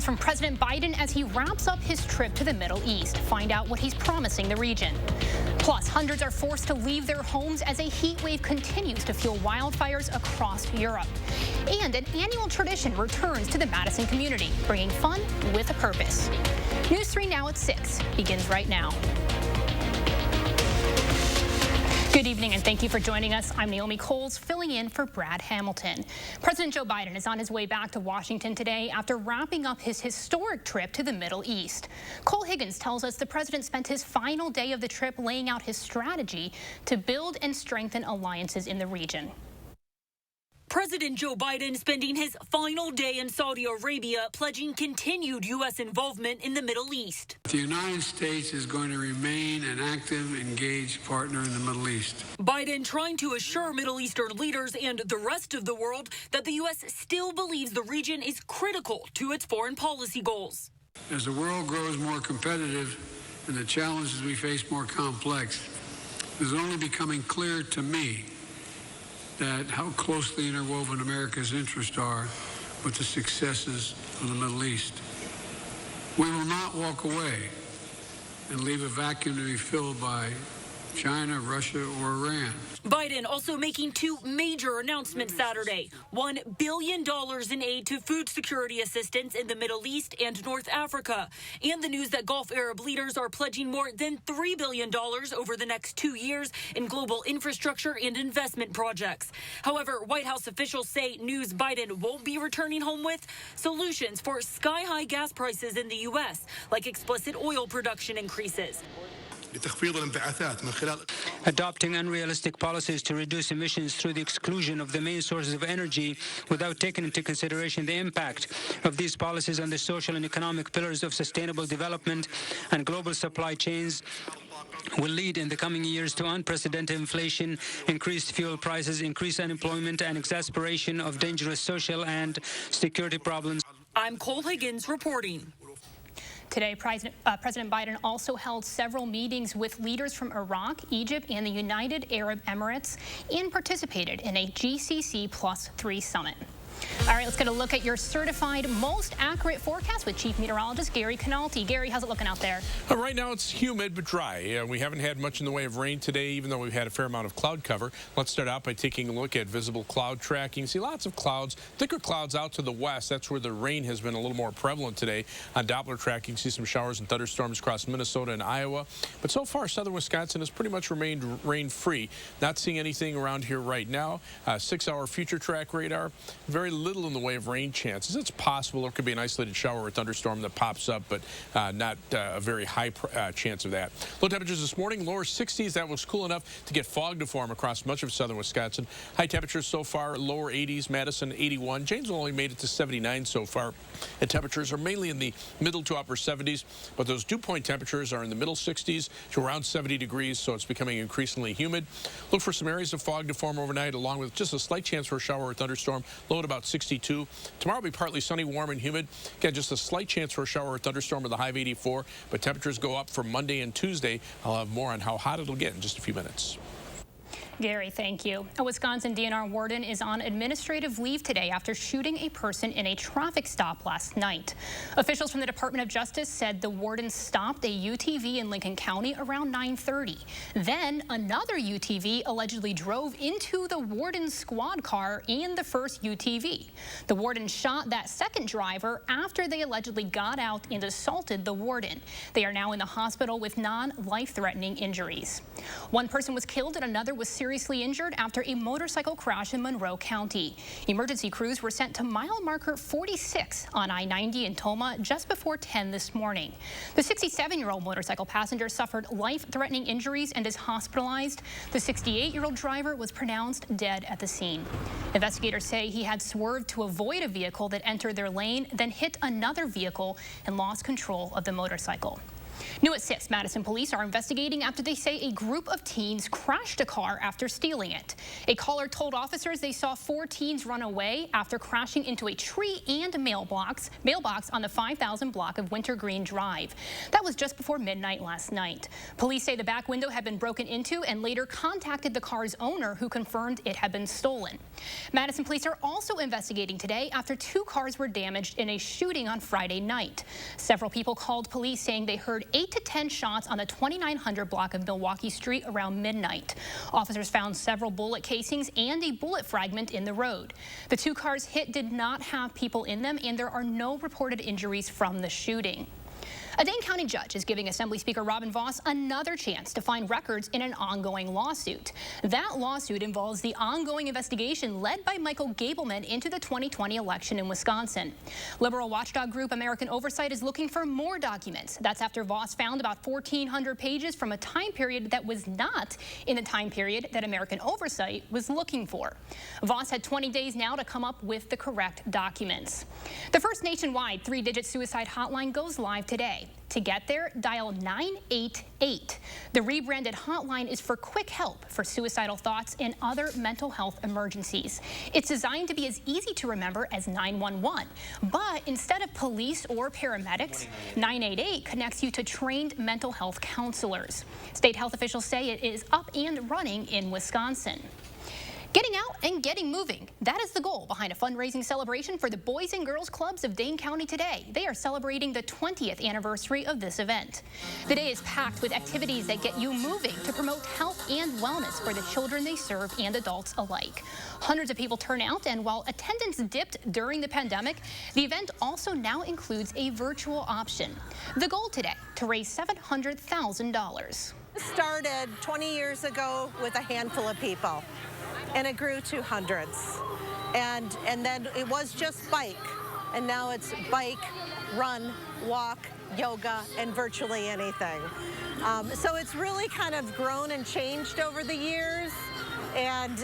from President Biden as he wraps up his trip to the Middle East. Find out what he's promising the region. Plus, hundreds are forced to leave their homes as a heat wave continues to fuel wildfires across Europe. And an annual tradition returns to the Madison community, bringing fun with a purpose. News 3 Now at 6 begins right now. Good evening and thank you for joining us. I'm Naomi Coles, filling in for Brad Hamilton. President Joe Biden is on his way back to Washington today after wrapping up his historic trip to the Middle East. Cole Higgins tells us the president spent his final day of the trip laying out his strategy to build and strengthen alliances in the region. President Joe Biden spending his final day in Saudi Arabia, pledging continued U.S. involvement in the Middle East. The United States is going to remain an active, engaged partner in the Middle East. Biden trying to assure Middle Eastern leaders and the rest of the world that the U.S. still believes the region is critical to its foreign policy goals. As the world grows more competitive and the challenges we face more complex, it is only becoming clear to me that how closely interwoven America's interests are with the successes of the Middle East. We will not walk away and leave a vacuum to be filled by China, Russia, or Iran. Biden also making two major announcements Saturday. $1 billion in aid to food security assistance in the Middle East and North Africa. And the news that Gulf Arab leaders are pledging more than $3 billion over the next 2 years in global infrastructure and investment projects. However, White House officials say news Biden won't be returning home with: solutions for sky-high gas prices in the U.S., like explicit oil production increases. Adopting unrealistic policies to reduce emissions through the exclusion of the main sources of energy without taking into consideration the impact of these policies on the social and economic pillars of sustainable development and global supply chains will lead in the coming years to unprecedented inflation, increased fuel prices, increased unemployment, and exasperation of dangerous social and security problems. I'm Cole Higgins reporting. Today, President Biden also held several meetings with leaders from Iraq, Egypt, and the United Arab Emirates, and participated in a GCC +3 summit. All right, let's get a look at your certified most accurate forecast with Chief Meteorologist Gary Canalti. Gary, how's it looking out there? Right now it's humid but dry. We haven't had much in the way of rain today, even though we've had a fair amount of cloud cover. Let's start out by taking a look at visible cloud tracking. See lots of clouds, thicker clouds out to the west. That's where the rain has been a little more prevalent today. On Doppler tracking, see some showers and thunderstorms across Minnesota and Iowa. But so far, southern Wisconsin has pretty much remained rain-free. Not seeing anything around here right now. 6-hour future track radar, very little in the way of rain chances. It's possible there could be an isolated shower or thunderstorm that pops up, but not a very high chance of that. Low temperatures this morning, lower 60s. That was cool enough to get fog to form across much of southern Wisconsin. High temperatures so far, lower 80s, Madison 81. Janesville only made it to 79 so far. And temperatures are mainly in the middle to upper 70s, but those dew point temperatures are in the middle 60s to around 70 degrees, so it's becoming increasingly humid. Look for some areas of fog to form overnight, along with just a slight chance for a shower or thunderstorm, low at about 62. Tomorrow will be partly sunny, warm, and humid. Again, just a slight chance for a shower or thunderstorm with a high of 84, but temperatures go up for Monday and Tuesday. I'll have more on how hot it'll get in just a few minutes. Gary, thank you. A Wisconsin DNR warden is on administrative leave today after shooting a person in a traffic stop last night. Officials from the Department of Justice said the warden stopped a UTV in Lincoln County around 9:30. Then another UTV allegedly drove into the warden's squad car and the first UTV. The warden shot that second driver after they allegedly got out and assaulted the warden. They are now in the hospital with non-life-threatening injuries. One person was killed and another was seriously injured after a motorcycle crash in Monroe County. Emergency crews were sent to mile marker 46 on I-90 in Toma just before 10 this morning. The 67-year-old motorcycle passenger suffered life-threatening injuries and is hospitalized. The 68-year-old driver was pronounced dead at the scene. Investigators say he had swerved to avoid a vehicle that entered their lane, then hit another vehicle and lost control of the motorcycle. New at 6, Madison police are investigating after they say a group of teens crashed a car after stealing it. A caller told officers they saw 4 teens run away after crashing into a tree and mailbox on the 5000 block of Wintergreen Drive. That was just before midnight last night. Police say the back window had been broken into and later contacted the car's owner, who confirmed it had been stolen. Madison police are also investigating today after 2 cars were damaged in a shooting on Friday night. Several people called police saying they heard 8 to 10 shots on the 2900 block of Milwaukee Street around midnight. Officers found several bullet casings and a bullet fragment in the road. The 2 cars hit did not have people in them, and there are no reported injuries from the shooting. A Dane County judge is giving Assembly Speaker Robin Vos another chance to find records in an ongoing lawsuit. That lawsuit involves the ongoing investigation led by Michael Gableman into the 2020 election in Wisconsin. Liberal watchdog group American Oversight is looking for more documents. That's after Vos found about 1,400 pages from a time period that was not in the time period that American Oversight was looking for. Vos had 20 days now to come up with the correct documents. The first nationwide 3-digit suicide hotline goes live today. To get there, dial 988. The rebranded hotline is for quick help for suicidal thoughts and other mental health emergencies. It's designed to be as easy to remember as 911, but instead of police or paramedics, 988 connects you to trained mental health counselors. State health officials say it is up and running in Wisconsin. Getting out and getting moving. That is the goal behind a fundraising celebration for the Boys and Girls Clubs of Dane County today. They are celebrating the 20th anniversary of this event. The day is packed with activities that get you moving to promote health and wellness for the children they serve and adults alike. Hundreds of people turn out, and while attendance dipped during the pandemic, the event also now includes a virtual option. The goal today, to raise $700,000. Started 20 years ago with a handful of people, and it grew to hundreds. And then it was just bike, and now it's bike, run, walk, yoga, and virtually anything. So it's really kind of grown and changed over the years, and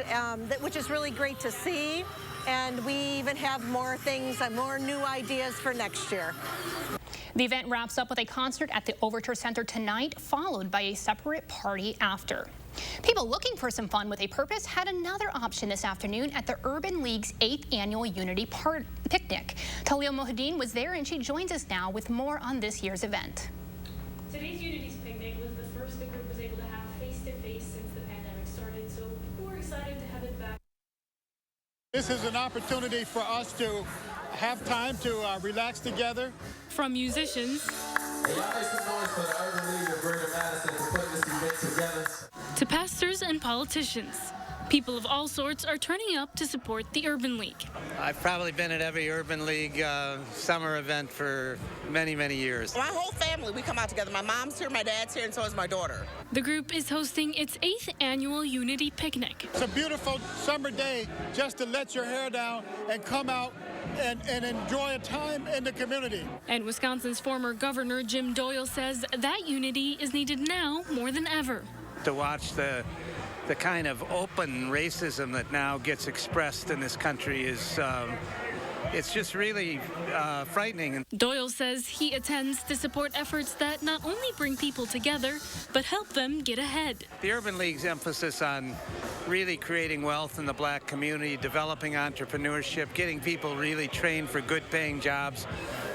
which is really great to see. And we even have more things and more new ideas for next year. The event wraps up with a concert at the Overture Center tonight, followed by a separate party after. People looking for some fun with a purpose had another option this afternoon at the Urban League's 8th annual Unity Picnic. Talia Mohideen was there, and she joins us now with more on this year's event. Today's Unity's Picnic was the first the group was able to have face-to-face since the pandemic started, so we're excited to have it back. This is an opportunity for us to have time to relax together. From musicians to pastors and politicians, people of all sorts are turning up to support the Urban League. I've probably been at every Urban League summer event for many, many years. My whole family, we come out together. My mom's here, my dad's here, and so is my daughter. The group is hosting its 8th annual Unity Picnic. It's a beautiful summer day just to let your hair down and come out and enjoy a time in the community. And Wisconsin's former governor, Jim Doyle, says that unity is needed now more than ever. To watch the kind of open racism that now gets expressed in this country is it's just really frightening. Doyle says he attends to support efforts that not only bring people together, but help them get ahead. The Urban League's emphasis on really creating wealth in the black community, developing entrepreneurship, getting people really trained for good paying jobs.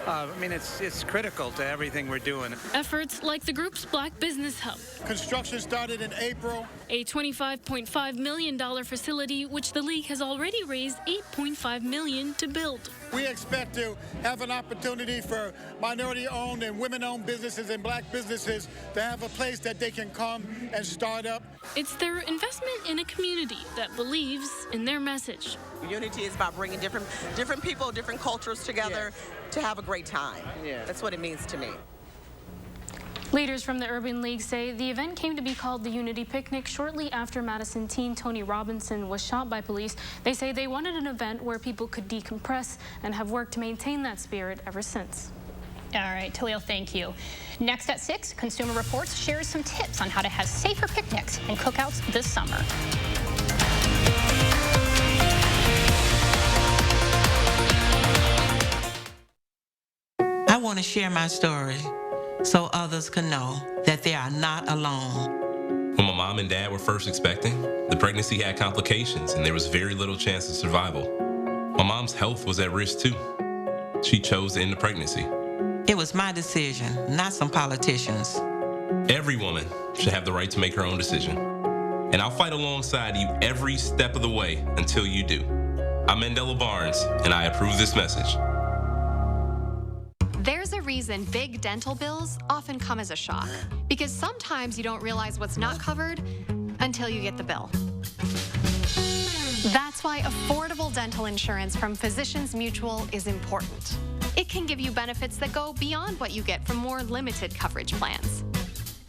I mean, it's critical to everything we're doing. Efforts like the group's Black Business Hub. Construction started in April. A $25.5 million facility, which the league has already raised $8.5 million to build. We expect to have an opportunity for minority-owned and women-owned businesses and black businesses to have a place that they can come and start up. It's their investment in a community that believes in their message. Unity is about bringing different people, different cultures together to have a great time. Yeah. That's what it means to me. Leaders from the Urban League say the event came to be called the Unity Picnic shortly after Madison teen Tony Robinson was shot by police. They say they wanted an event where people could decompress and have worked to maintain that spirit ever since. All right, Talil, thank you. Next at 6, Consumer Reports shares some tips on how to have safer picnics and cookouts this summer. I want to share my story so others can know that they are not alone. When my mom and dad were first expecting, the pregnancy had complications and there was very little chance of survival. My mom's health was at risk too. She chose to end the pregnancy. It was my decision, not some politicians. Every woman should have the right to make her own decision. And I'll fight alongside you every step of the way until you do. I'm Mandela Barnes, and I approve this message. There's a reason big dental bills often come as a shock, because sometimes you don't realize what's not covered until you get the bill. That's why affordable dental insurance from Physicians Mutual is important. It can give you benefits that go beyond what you get from more limited coverage plans.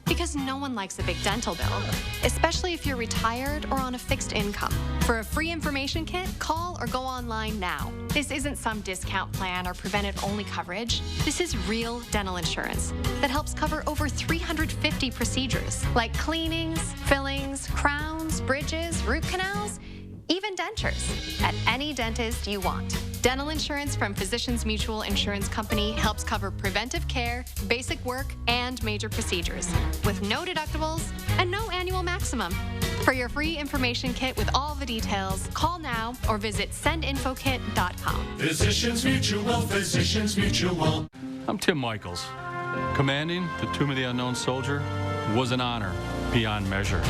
Because no one likes a big dental bill, especially if you're retired or on a fixed income. For a free information kit, call or go online now. This isn't some discount plan or preventive-only coverage. This is real dental insurance that helps cover over 350 procedures, like cleanings, fillings, crowns, bridges, root canals, even dentures, at any dentist you want. Dental insurance from Physicians Mutual Insurance Company helps cover preventive care, basic work, and major procedures, with no deductibles and no annual maximum. For your free information kit with all the details, call now or visit sendinfokit.com. Physicians Mutual, Physicians Mutual. I'm Tim Michaels. Commanding the Tomb of the Unknown Soldier was an honor beyond measure.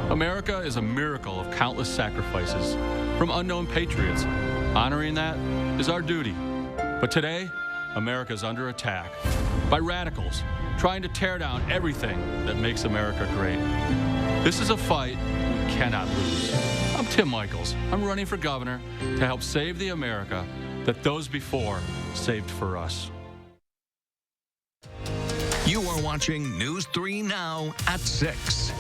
America is a miracle of countless sacrifices from unknown patriots. Honoring that is our duty. But today, America is under attack by radicals trying to tear down everything that makes America great. This is a fight we cannot lose. I'm Tim Michaels. I'm running for governor to help save the America that those before saved for us. You are watching News 3 Now at 6.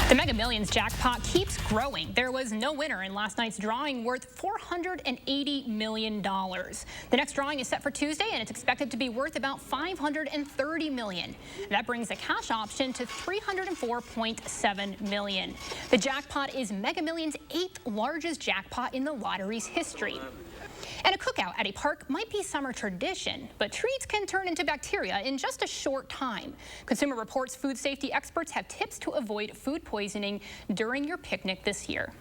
The Mega Millions jackpot keeps growing. There was no winner in last night's drawing, worth $480 million. The next drawing is set for Tuesday, and it's expected to be worth about $530 million. That brings the cash option to $304.7 million. The jackpot is Mega Millions' 8th largest jackpot in the lottery's history. And a cookout at a park might be summer tradition, but treats can turn into bacteria in just a short time. Consumer Reports food safety experts have tips to avoid food poisoning during your picnic this year.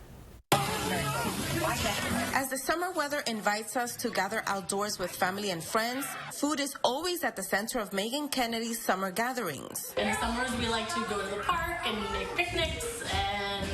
As the summer weather invites us to gather outdoors with family and friends, food is always at the center of Megan Kennedy's summer gatherings. In the summers, we like to go to the park and make picnics and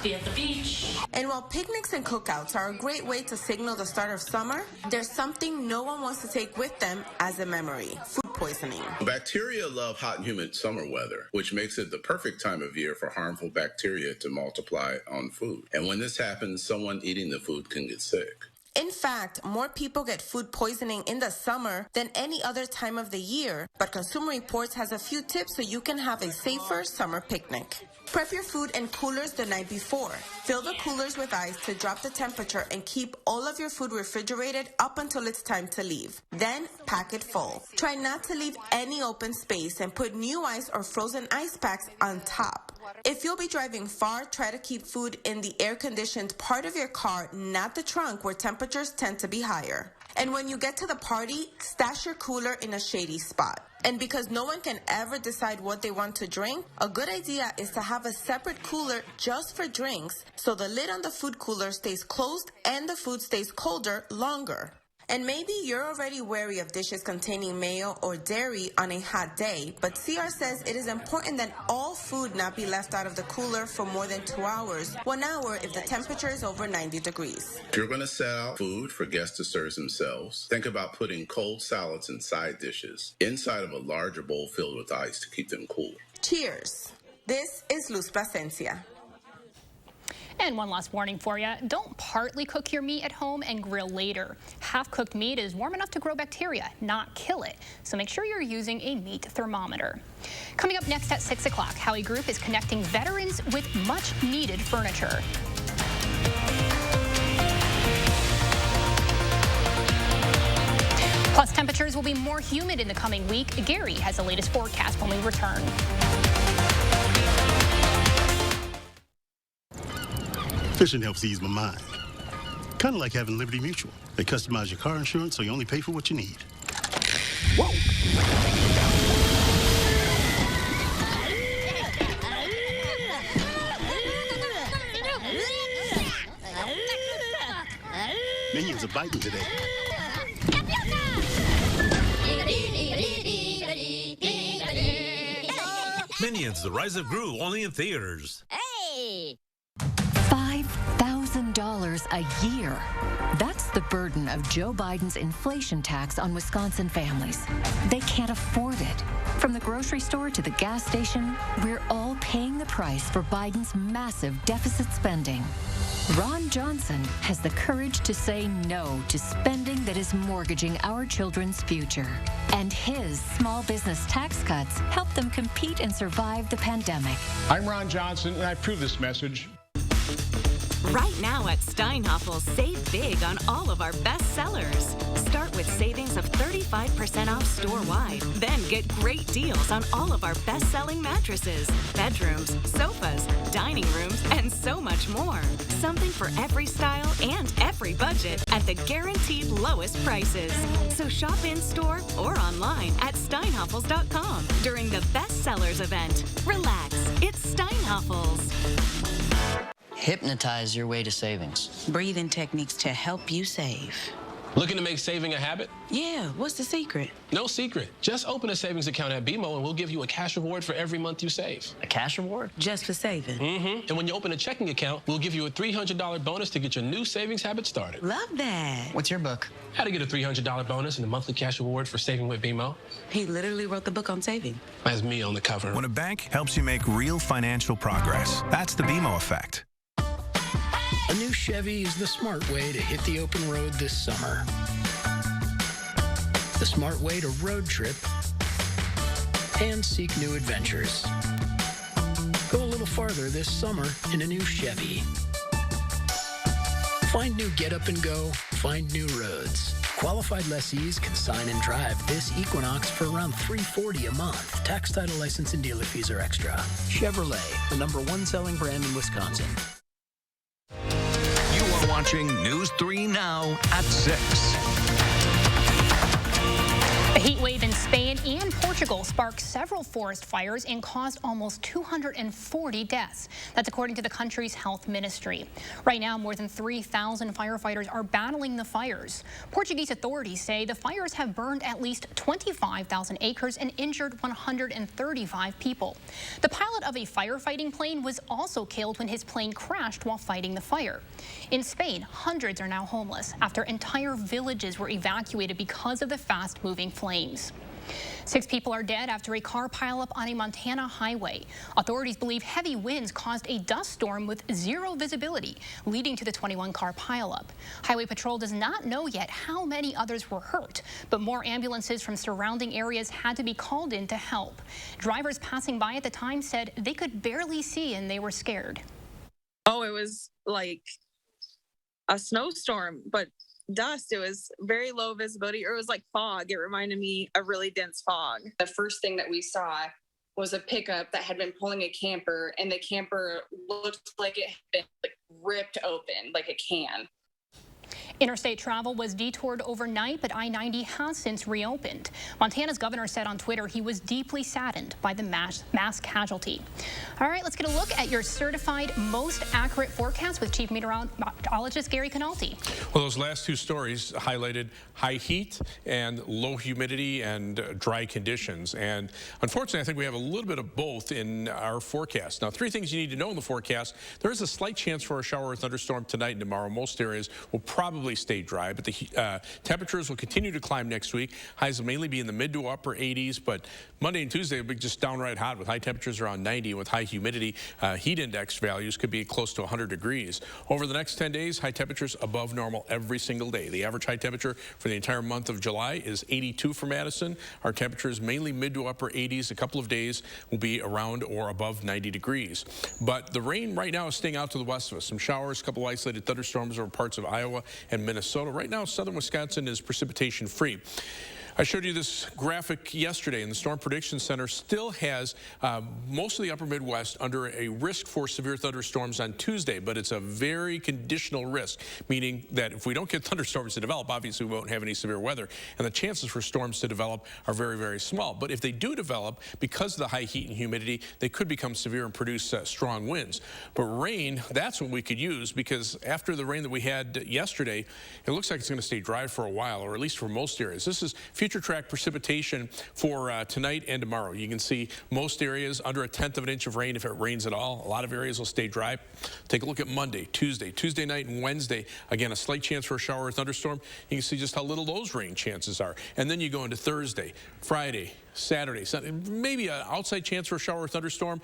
be at the beach. And while picnics and cookouts are a great way to signal the start of summer, there's something no one wants to take with them as a memory: food poisoning. Bacteria love hot and humid summer weather, which makes it the perfect time of year for harmful bacteria to multiply on food. And when this happens, someone eating the food can get sick. In fact, more people get food poisoning in the summer than any other time of the year, but Consumer Reports has a few tips so you can have a safer summer picnic. Prep your food in coolers the night before. Fill the coolers with ice to drop the temperature and keep all of your food refrigerated up until it's time to leave. Then pack it full. Try not to leave any open space and put new ice or frozen ice packs on top. If you'll be driving far, try to keep food in the air-conditioned part of your car, not the trunk where temperatures tend to be higher. And when you get to the party, stash your cooler in a shady spot. And because no one can ever decide what they want to drink, a good idea is to have a separate cooler just for drinks so the lid on the food cooler stays closed and the food stays colder longer. And maybe you're already wary of dishes containing mayo or dairy on a hot day, but CR says it is important that all food not be left out of the cooler for more than 2 hours, 1 hour if the temperature is over 90 degrees. If you're going to set out food for guests to serve themselves, think about putting cold salads and side dishes inside of a larger bowl filled with ice to keep them cool. Cheers. This is Luz Plasencia. And one last warning for you. Don't partly cook your meat at home and grill later. Half-cooked meat is warm enough to grow bacteria, not kill it. So make sure you're using a meat thermometer. Coming up next at 6 o'clock, Howie Group is connecting veterans with much-needed furniture. Plus, temperatures will be more humid in the coming week. Gary has the latest forecast when we return. Fishing helps ease my mind. Kind of like having Liberty Mutual. They customize your car insurance so you only pay for what you need. Whoa! Minions are biting today. Minions, The Rise of Gru, only in theaters. Hey! $5,000 a year. That's the burden of Joe Biden's inflation tax on Wisconsin families. They can't afford it. From the grocery store to the gas station, we're all paying the price for Biden's massive deficit spending. Ron Johnson has the courage to say no to spending that is mortgaging our children's future. And his small business tax cuts help them compete and survive the pandemic. I'm Ron Johnson, and I approve this message. Right now at Steinhafels, save big on all of our best sellers. Start with savings of 35% off store-wide. Then get great deals on all of our best-selling mattresses, bedrooms, sofas, dining rooms, and so much more. Something for every style and every budget at the guaranteed lowest prices. So shop in-store or online at steinhafels.com during the Best Sellers event. Relax, it's Steinhafels. Hypnotize your way to savings. Breathing techniques to help you save. Looking to make saving a habit? Yeah, what's the secret? No secret. Just open a savings account at BMO and we'll give you a cash reward for every month you save. A cash reward? Just for saving? Mm-hmm. And when you open a checking account, we'll give you a $300 bonus to get your new savings habit started. Love that. What's your book? How to get a $300 bonus and a monthly cash reward for saving with BMO. He literally wrote the book on saving. That's me on the cover. When a bank helps you make real financial progress, that's the BMO effect. A new Chevy is the smart way to hit the open road this summer. The smart way to road trip and seek new adventures. Go a little farther this summer in a new Chevy. Find new get up and go, find new roads. Qualified lessees can sign and drive this Equinox for around $340 a month. Tax, title, license, and dealer fees are extra. Chevrolet, the #1 selling brand in Wisconsin. You are watching News 3 Now at 6. A heat wave in Spain and Portugal sparked several forest fires and caused almost 240 deaths. That's according to the country's health ministry. Right now, more than 3,000 firefighters are battling the fires. Portuguese authorities say the fires have burned at least 25,000 acres and injured 135 people. The pilot of a firefighting plane was also killed when his plane crashed while fighting the fire. In Spain, hundreds are now homeless after entire villages were evacuated because of the fast-moving flames. 6 people are dead after a car pileup on a Montana highway. Authorities believe heavy winds caused a dust storm with zero visibility, leading to the 21-car pileup. Highway Patrol does not know yet how many others were hurt, but more ambulances from surrounding areas had to be called in to help. Drivers passing by at the time said they could barely see and they were scared. Oh, it was like a snowstorm, but dust. It was very low visibility, or it was like fog. It reminded me of really dense fog. The first thing that we saw was a pickup that had been pulling a camper, and the camper looked like it had been ripped open like a can. Interstate travel was detoured overnight, but I-90 has since reopened. Montana's governor said on Twitter he was deeply saddened by the mass casualty. All right, let's get a look at your certified most accurate forecast with Chief Meteorologist Gary Canalti. Well, those last two stories highlighted high heat and low humidity and dry conditions. And unfortunately, I think we have a little bit of both in our forecast. Now, 3 things you need to know in the forecast. There is a slight chance for a shower or thunderstorm tonight and tomorrow. Most areas will probably stay dry, but the temperatures will continue to climb next week. Highs will mainly be in the mid to upper 80s, but Monday and Tuesday will be just downright hot with high temperatures around 90 and with high humidity. Heat index values could be close to 100 degrees. Over the next 10 days, high temperatures above normal every single day. The average high temperature for the entire month of July is 82 for Madison. Our temperatures mainly mid to upper 80s. A couple of days will be around or above 90 degrees. But the rain right now is staying out to the west of us. Some showers, a couple of isolated thunderstorms over parts of Iowa and Minnesota. Right now, southern Wisconsin is precipitation free. I showed you this graphic yesterday, and the Storm Prediction Center still has most of the upper Midwest under a risk for severe thunderstorms on Tuesday, but it's a very conditional risk, meaning that if we don't get thunderstorms to develop, obviously we won't have any severe weather, and the chances for storms to develop are very, very small. But if they do develop, because of the high heat and humidity, they could become severe and produce strong winds. But rain, that's what we could use, because after the rain that we had yesterday, it looks like it's going to stay dry for a while, or at least for most areas. This is future track precipitation for tonight and tomorrow. You can see most areas under 1/10 of an inch of rain if it rains at all. A lot of areas will stay dry. Take a look at Monday, Tuesday night and Wednesday. Again, a slight chance for a shower or thunderstorm. You can see just how little those rain chances are. And then you go into Thursday, Friday, Saturday, Sunday, maybe an outside chance for a shower or thunderstorm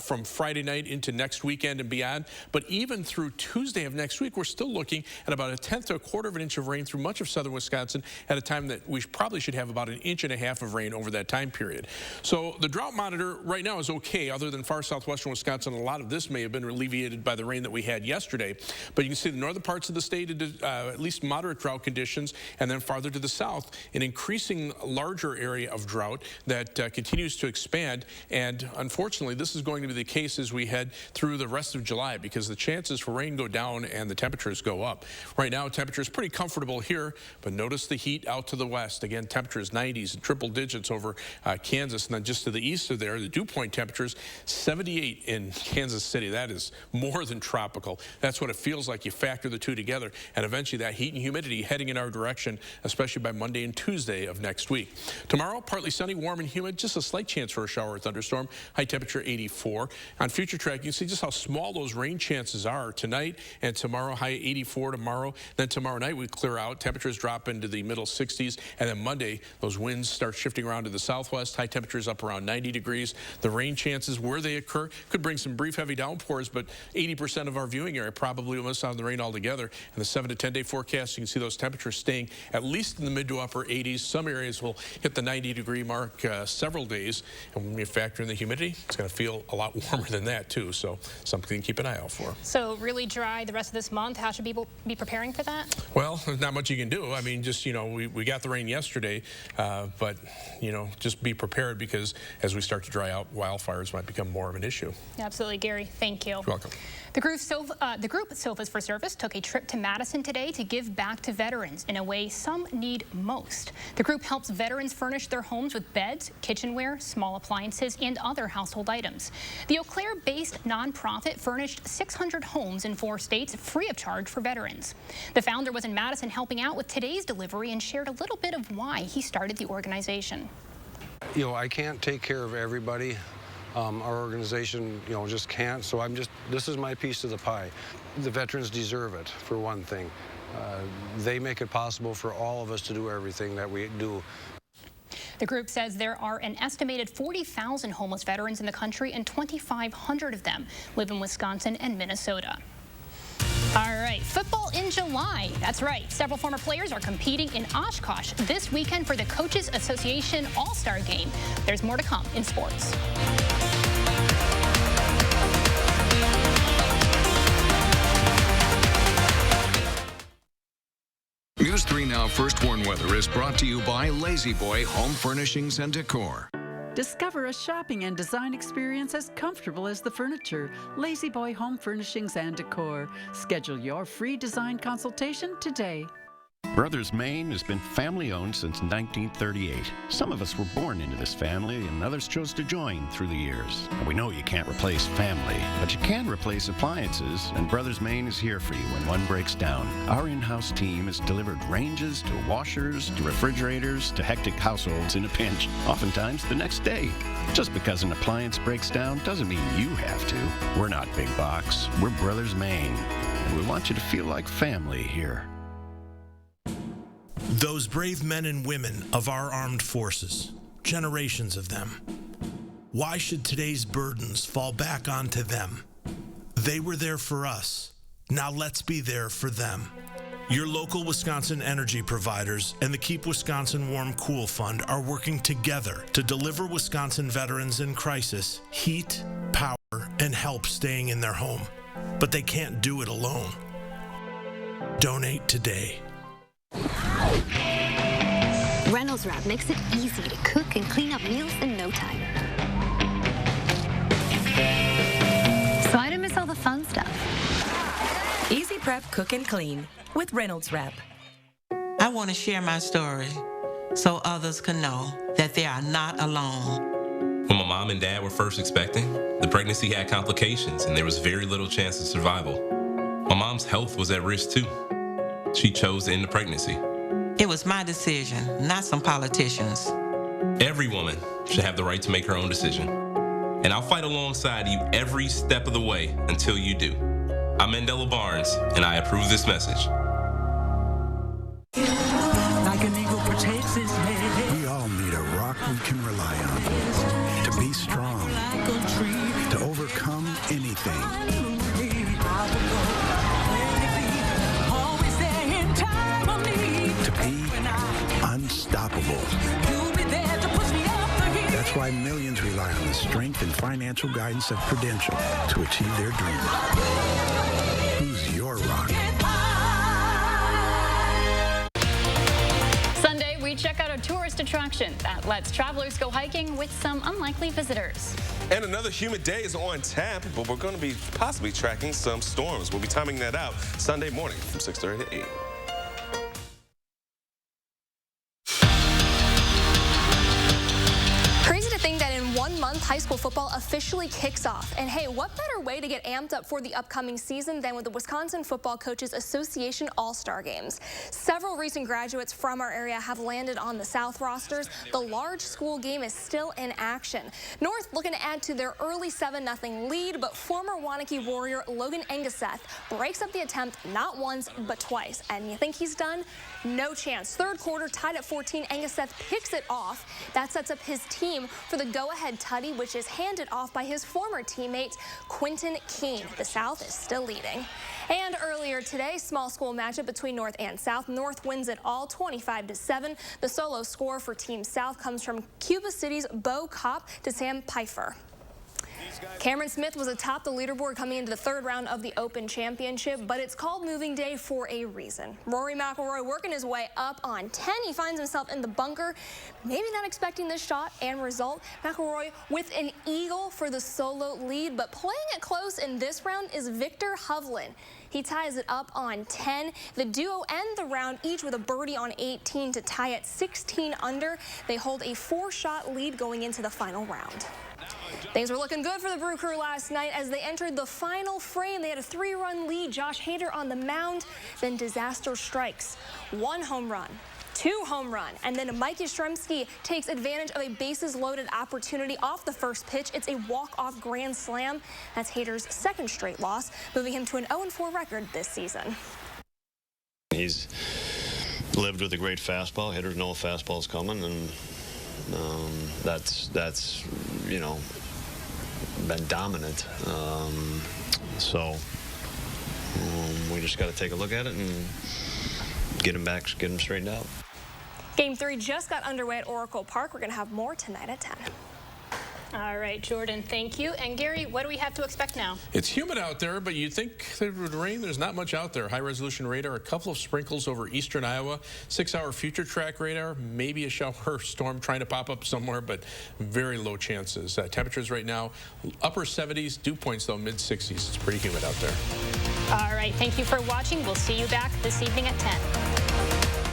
from Friday night into next weekend and beyond. But even through Tuesday of next week, we're still looking at about 1/10 to 1/4 of an inch of rain through much of southern Wisconsin at a time that we probably should have about 1.5 inches of rain over that time period. So the drought monitor right now is okay, other than far southwestern Wisconsin. A lot of this may have been alleviated by the rain that we had yesterday. But you can see the northern parts of the state, at least moderate drought conditions, and then farther to the south, an increasing larger area of drought that continues to expand. And unfortunately, this is going to be the case as we head through the rest of July, because the chances for rain go down and the temperatures go up. Right now, temperature is pretty comfortable here, but notice the heat out to the west. Again, temperatures 90s and triple digits over Kansas, and then just to the east of there, the dew point temperatures 78 in Kansas City. That is more than tropical. That's what it feels like. You factor the two together, and eventually that heat and humidity heading in our direction, especially by Monday and Tuesday of next week. Tomorrow, partly sunny, warm and humid, just a slight chance for a shower or thunderstorm. High temperature 84. On future track, you can see just how small those rain chances are tonight and tomorrow. High 84 tomorrow. Then tomorrow night we clear out. Temperatures drop into the middle 60s. And then Monday, those winds start shifting around to the southwest. High temperatures up around 90 degrees. The rain chances, where they occur, could bring some brief heavy downpours, but 80% of our viewing area probably will miss out on the rain altogether. And the 7 to 10 day forecast, you can see those temperatures staying at least in the mid to upper 80s. Some areas will hit the 90-degree mark several days, and when you factor in the humidity, it's going to feel a lot warmer than that too, so something to keep an eye out for. So really dry the rest of this month. How should people be preparing for that? Well, there's not much you can do. I mean, just, you know, we got the rain yesterday, but, you know, just be prepared, because as we start to dry out, wildfires might become more of an issue. Absolutely, Gary. Thank you. You're welcome. The group Sofas for Service took a trip to Madison today to give back to veterans in a way some need most. The group helps veterans furnish their homes with beds, kitchenware, small appliances, and other household items. The Eau Claire-based nonprofit furnished 600 homes in 4 states free of charge for veterans. The founder was in Madison helping out with today's delivery and shared a little bit of why he started the organization. You know, I can't take care of everybody. Our organization, you know, just can't. So this is my piece of the pie. The veterans deserve it, for one thing. They make it possible for all of us to do everything that we do. The group says there are an estimated 40,000 homeless veterans in the country, and 2,500 of them live in Wisconsin and Minnesota. All right, football in July. That's right. Several former players are competing in Oshkosh this weekend for the Coaches Association All-Star Game. There's more to come in sports. News 3 Now First Warn Weather is brought to you by Lazy Boy Home Furnishings and Decor. Discover a shopping and design experience as comfortable as the furniture. Lazy Boy Home Furnishings and Decor. Schedule your free design consultation today. Brothers Maine has been family-owned since 1938. Some of us were born into this family, and others chose to join through the years. And we know you can't replace family, but you can replace appliances, and Brothers Maine is here for you when one breaks down. Our in-house team has delivered ranges to washers to refrigerators to hectic households in a pinch, oftentimes the next day. Just because an appliance breaks down doesn't mean you have to. We're not big box. We're Brothers Maine, and we want you to feel like family here. Those brave men and women of our armed forces, generations of them. Why should today's burdens fall back onto them? They were there for us. Now let's be there for them. Your local Wisconsin energy providers and the Keep Wisconsin Warm Cool Fund are working together to deliver Wisconsin veterans in crisis heat, power, and help staying in their home. But they can't do it alone. Donate today. Reynolds Wrap makes it easy to cook and clean up meals in no time. So I didn't miss all the fun stuff. Easy prep, cook, and clean with Reynolds Wrap. I want to share my story so others can know that they are not alone. When my mom and dad were first expecting, the pregnancy had complications and there was very little chance of survival. My mom's health was at risk too. She chose to end the pregnancy. It was my decision, not some politicians. Every woman should have the right to make her own decision. And I'll fight alongside you every step of the way until you do. I'm Mandela Barnes, and I approve this message. Like an eagle protects its nest. We all need a rock we can rely on. To be strong. To overcome anything. To be unstoppable. That's why millions rely on the strength and financial guidance of Prudential to achieve their dreams. Who's your rock? Sunday, we check out a tourist attraction that lets travelers go hiking with some unlikely visitors. And another humid day is on tap, but we're going to be possibly tracking some storms. We'll be timing that out Sunday morning from 6:30 to 8. Crazy to think that in 1 month, high school football officially kicks off. And hey, what better way to get amped up for the upcoming season than with the Wisconsin Football Coaches Association All-Star Games. Several recent graduates from our area have landed on the South rosters. The large school game is still in action. North looking to add to their early 7-0 lead, but former Wanakee Warrior Logan Engeseth breaks up the attempt not once, but twice. And you think he's done? No chance. Third quarter, tied at 14, Engeseth picks it off. That sets up his team for the go-ahead tutty, which is handed off by his former teammate, Quentin Keene. The South is still leading. And earlier today, small school matchup between North and South. North wins it all 25-7. The solo score for Team South comes from Cuba City's Bo Kopp to Sam Pfeiffer. Cameron Smith was atop the leaderboard coming into the third round of the Open Championship, but it's called moving day for a reason. Rory McIlroy working his way up on 10. He finds himself in the bunker, maybe not expecting this shot and result. McIlroy with an eagle for the solo lead, but playing it close in this round is Victor Hovland. He ties it up on 10. The duo end the round each with a birdie on 18 to tie at 16 under. They hold a 4-shot lead going into the final round. Things were looking good for the Brew Crew last night as they entered the final frame. They had a 3-run lead. Josh Hader on the mound. Then disaster strikes. 1 home run, 2 home run, and then Mike Yastrzemski takes advantage of a bases-loaded opportunity off the first pitch. It's a walk-off grand slam. That's Hader's 2nd straight loss, moving him to an 0-4 record this season. He's lived with a great fastball. Hitters know a fastball's coming, and that's you know, been dominant. So we just got to take a look at it and get him back, get him straightened out. Game 3 just got underway at Oracle Park. We're going to have more tonight at 10. All right, Jordan, thank you. And Gary, what do we have to expect now? It's humid out there, but you'd think it would rain. There's not much out there. High-resolution radar, a couple of sprinkles over eastern Iowa, 6-hour future track radar, maybe a shower storm trying to pop up somewhere, but very low chances. Temperatures right now, upper 70s, dew points, though, mid-60s. It's pretty humid out there. All right, thank you for watching. We'll see you back this evening at 10.